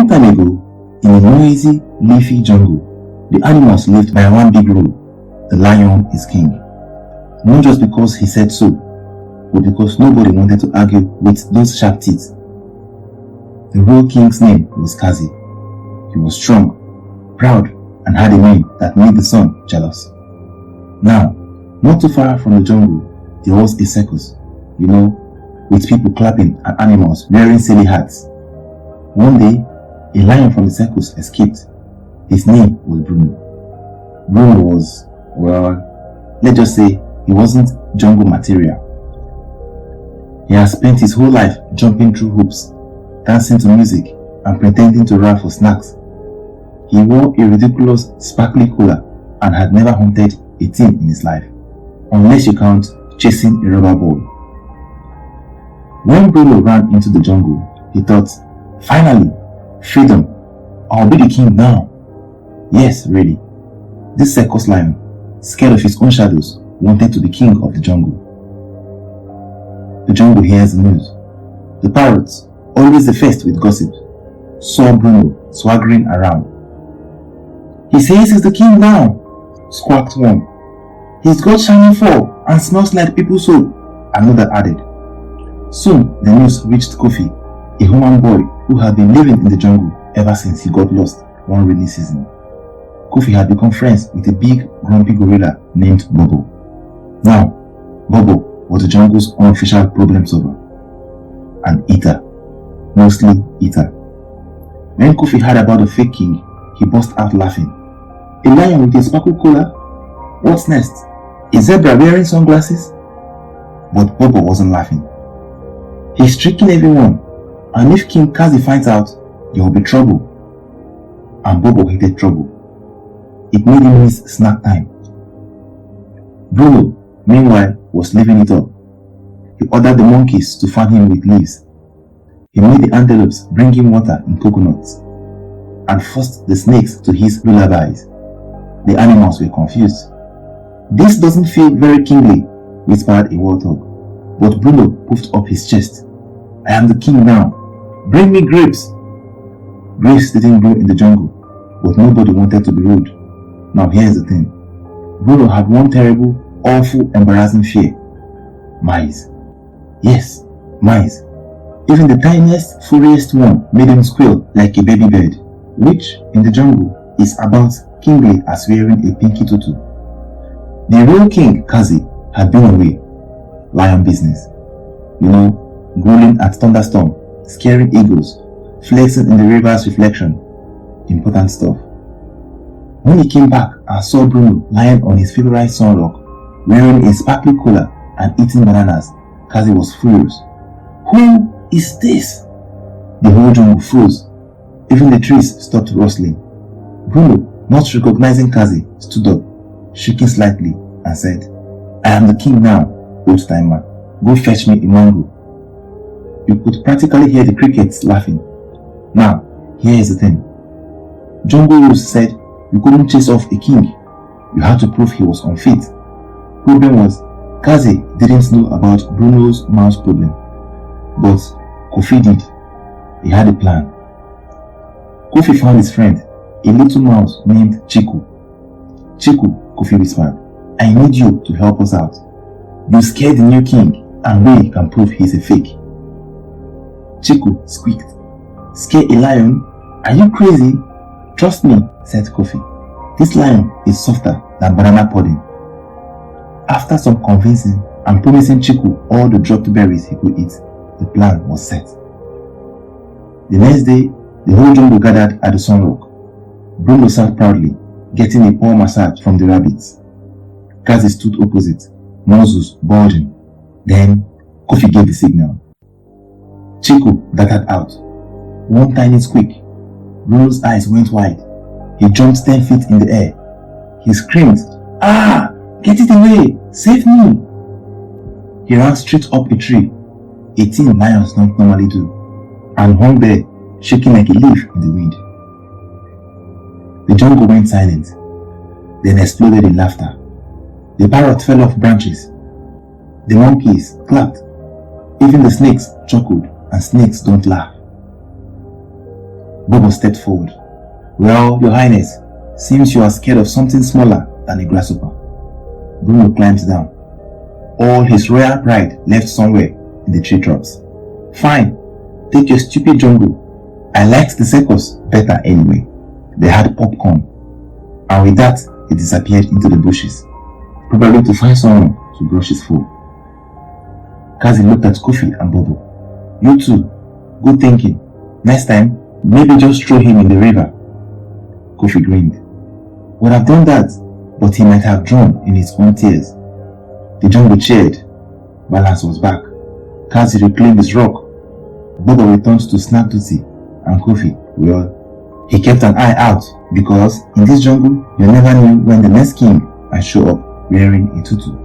Long time ago, in a noisy, leafy jungle, the animals lived by one big rule: the lion is king. Not just because he said so, but because nobody wanted to argue with those sharp teeth. The real king's name was Kazi. He was strong, proud, and had a name that made the sun jealous. Now, not too far from the jungle, there was a circus, with people clapping and animals wearing silly hats. One day, a lion from the circus escaped. His name was Bruno. Bruno was, let's just say he wasn't jungle material. He has spent his whole life jumping through hoops, dancing to music, and pretending to run for snacks. He wore a ridiculous sparkly collar and had never hunted a thing in his life, unless you count chasing a rubber ball. When Bruno ran into the jungle, he thought, finally, freedom, I'll be the king now. Yes, really. This circus lion, scared of his own shadows, wanted to be king of the jungle. The jungle hears the news. The parrots, always the first with gossip, saw Bruno swaggering around. He says he's the king now, squawked one. He's got shiny fur and smells like people soap, another added. Soon the news reached Kofi, a human boy who had been living in the jungle ever since he got lost one rainy season. Kofi had become friends with a big, grumpy gorilla named Bobo. Now, Bobo was the jungle's unofficial problem solver. An eater. Mostly eater. When Kofi heard about the fake king, he burst out laughing. A lion with a sparkle collar? What's next? A zebra wearing sunglasses? But Bobo wasn't laughing. He's tricking everyone, and if King Kazi finds out, there will be trouble. And Bobo hated trouble. It made him miss snack time. Bruno, meanwhile, was living it up. He ordered the monkeys to fan him with leaves. He made the antelopes bring him water in coconuts, and forced the snakes to hiss lullabies. The animals were confused. This doesn't feel very kingly, whispered a warthog. But Bruno puffed up his chest. I am the king now. Bring me grapes. Grapes didn't grow in the jungle, but nobody wanted to be rude. Now here's the thing. Bruno had one terrible, awful, embarrassing fear. Mice. Yes, mice. Even the tiniest, furriest one made him squeal like a baby bird, which, in the jungle, is about kingly as wearing a pinky tutu. The real king, Kazi, had been away. Lion business. Grueling at thunderstorm, scaring eagles, flexing in the river's reflection. Important stuff. When he came back and saw Bruno lying on his favorite sunrock, wearing a sparkly collar and eating bananas, Kazi was furious. Who is this? The whole jungle froze. Even the trees stopped rustling. Bruno, not recognizing Kazi, stood up, shaking slightly, and said, I am the king now, old timer. Go fetch me a mango. You could practically hear the crickets laughing. Now, here is the thing. Jungle rules said you couldn't chase off a king. You had to prove he was unfit. Problem was, Kazi didn't know about Bruno's mouse problem. But Kofi did. He had a plan. Kofi found his friend, a little mouse named Chiku. Chiku, Kofi whispered, I need you to help us out. You scared the new king, and we can prove he's a fake. Chiku squeaked. Scare a lion? Are you crazy? Trust me, said Kofi. This lion is softer than banana pudding. After some convincing and promising Chiku all the dropped berries he could eat, the plan was set. The next day, the whole jungle gathered at the sunrock. Bruno sat proudly, getting a paw massage from the rabbits. Kazi stood opposite, nostrils bulging. Then, Kofi gave the signal. Chiku darted out. One tiny squeak. Bruno's eyes went wide. He jumped 10 feet in the air. He screamed, Ah! Get it away! Save me! He ran straight up a tree, a thing lions don't normally do, and hung there, shaking like a leaf in the wind. The jungle went silent, then exploded in laughter. The parrot fell off branches. The monkeys clapped. Even the snakes chuckled, and snakes don't laugh. Bobo stepped forward. Well, Your Highness, seems you are scared of something smaller than a grasshopper. Bruno climbed down. All his royal pride left somewhere in the tree trunks. Fine, take your stupid jungle. I liked the circus better anyway. They had popcorn. And with that, he disappeared into the bushes, probably to find someone to brush his fur. Kazi looked at Kofi and Bobo. You two, good thinking. Next time, maybe just throw him in the river. Kofi grinned. Would have done that, but he might have drowned in his own tears. The jungle cheered. Balance was back. Kazi reclaimed his rock. Bobo returned to snap duty, and Kofi, well, he kept an eye out because in this jungle, you never knew when the next king might show up wearing a tutu.